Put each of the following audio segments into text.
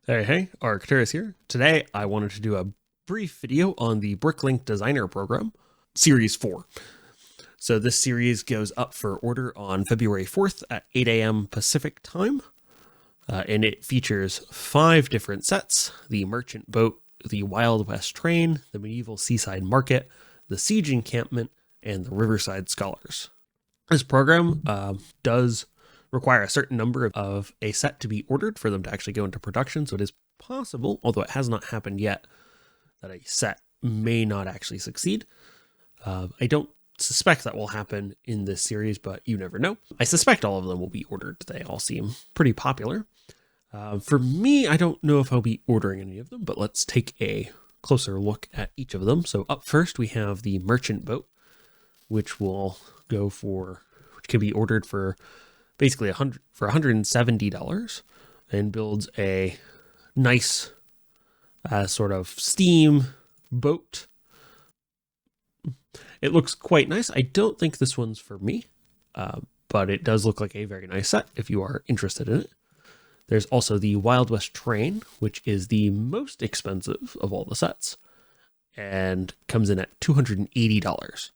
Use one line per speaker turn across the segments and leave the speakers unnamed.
Hey, Arcturus here. Today I wanted to do a brief video on the Bricklink Designer Program Series 4. So this series goes up for order on February 4th at 8 a.m. Pacific time. And it features 5 different sets: the Merchant Boat, the Wild West Train, the Medieval Seaside Market, the Siege Encampment, and the Riverside Scholars. This program does require a certain number of a set to be ordered for them to actually go into production. So it is possible, although it has not happened yet, that a set may not actually succeed. I don't suspect that will happen in this series, but you never know. I suspect all of them will be ordered. They all seem pretty popular. For me, I don't know if I'll be ordering any of them, but let's take a closer look at each of them. So up first, we have the Merchant Boat, which will which can be ordered for basically $170 and builds a nice sort of steam boat. It looks quite nice. I don't think this one's for me, but it does look like a very nice set if you are interested in it. There's also the Wild West Train, which is the most expensive of all the sets and comes in at $280.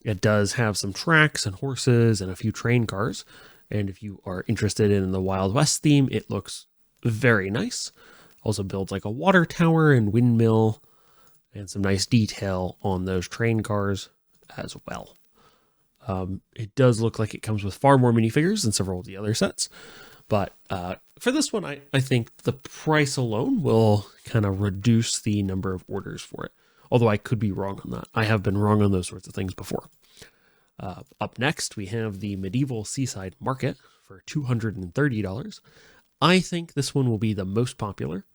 It does have some tracks and horses and a few train cars. And if you are interested in the Wild West theme, it looks very nice. Also builds like a water tower and windmill and some nice detail on those train cars as well. It does look like it comes with far more minifigures than several of the other sets. But for this one, I think the price alone will kind of reduce the number of orders for it. Although I could be wrong on that. I have been wrong on those sorts of things before. Up next, we have the Medieval Seaside Market for $230. I think this one will be the most popular.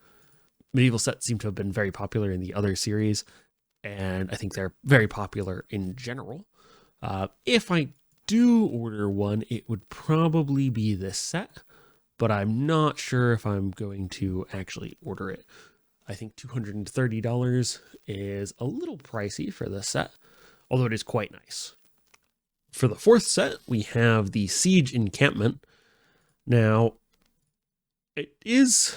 Medieval sets seem to have been very popular in the other series, and I think they're very popular in general. If I do order one, it would probably be this set, but I'm not sure if I'm going to actually order it. I think $230 is a little pricey for this set, although it is quite nice. For the fourth set, we have the Siege Encampment. Now, it is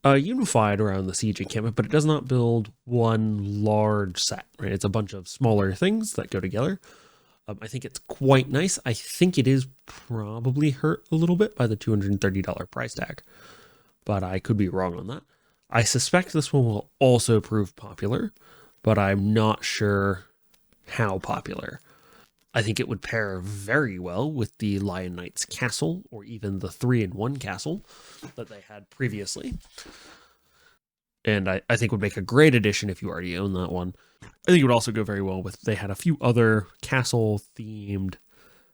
unified around the Siege Encampment, but it does not build one large set, right? It's a bunch of smaller things that go together. I think it's quite nice. I think it is probably hurt a little bit by the $230 price tag, but I could be wrong on that. I suspect this one will also prove popular, but I'm not sure how popular. I think it would pair very well with the Lion Knight's castle, or even the 3-in-1 castle that they had previously. And I think would make a great addition if you already own that one. I think it would also go very well with, they had a few other castle-themed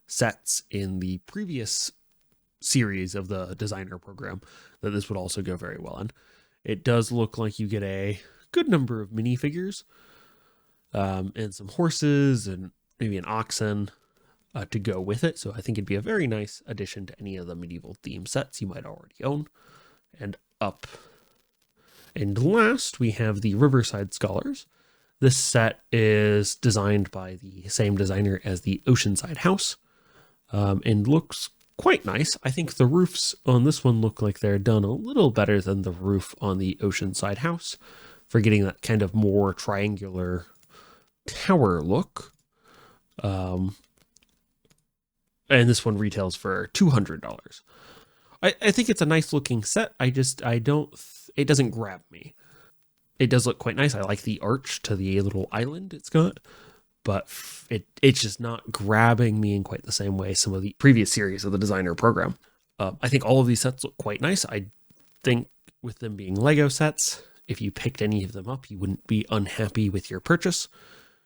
sets in the previous series of the designer program that this would also go very well in. It does look like you get a good number of minifigures and some horses and maybe an oxen to go with it. So I think it'd be a very nice addition to any of the medieval theme sets you might already own. And last, we have the Riverside Scholars. This set is designed by the same designer as the Oceanside House and looks quite nice. I think the roofs on this one look like they're done a little better than the roof on the Oceanside House for getting that kind of more triangular tower look. And this one retails for $200. I think it's a nice looking set. It doesn't grab me. It does look quite nice. I like the arch to the little island it's got, but it's just not grabbing me in quite the same way some of the previous series of the designer program. I think all of these sets look quite nice. I think with them being Lego sets, if you picked any of them up, you wouldn't be unhappy with your purchase,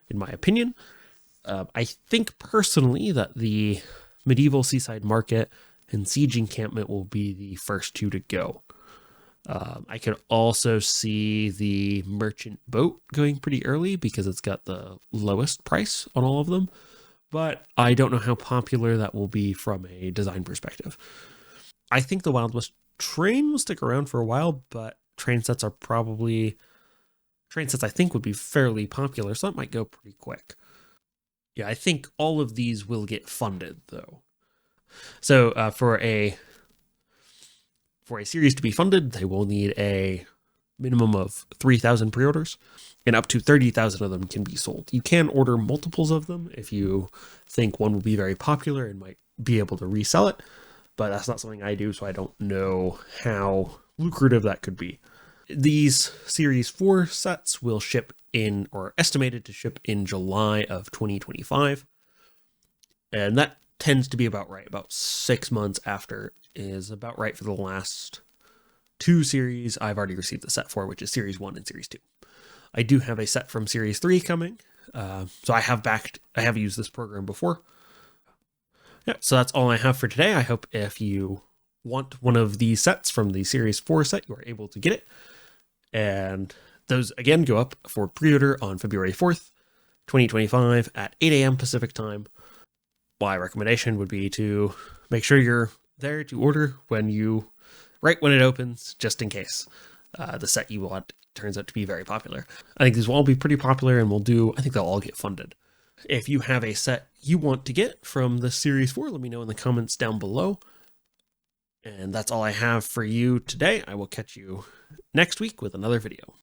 in my opinion. I think personally that the Medieval Seaside Market and Siege Encampment will be the first two to go. I could also see the Merchant Boat going pretty early because it's got the lowest price on all of them, but I don't know how popular that will be from a design perspective. I think the Wild West Train will stick around for a while, but train sets I think would be fairly popular, so that might go pretty quick. Yeah, I think all of these will get funded, though. So for a For a series to be funded, they will need a minimum of 3,000 pre-orders, and up to 30,000 of them can be sold. You can order multiples of them if you think one will be very popular and might be able to resell it, but that's not something I do, so I don't know how lucrative that could be. These Series 4 sets will ship in, or estimated to ship in, July of 2025, and that tends to be about right. About 6 months after is about right for the last two series I've already received the set for, which is Series 1 and Series 2. I do have a set from Series 3 coming, so I have used this program before. Yeah, so that's all I have for today. I hope if you want one of these sets from the Series 4 set, you are able to get it. And those, again, go up for pre-order on February 4th, 2025 at 8 a.m. Pacific time. My recommendation would be to make sure you're there to order right when it opens, just in case the set you want turns out to be very popular. I think these will all be pretty popular, and I think they'll all get funded. If you have a set you want to get from the Series 4, let me know in the comments down below. And that's all I have for you today. I will catch you next week with another video.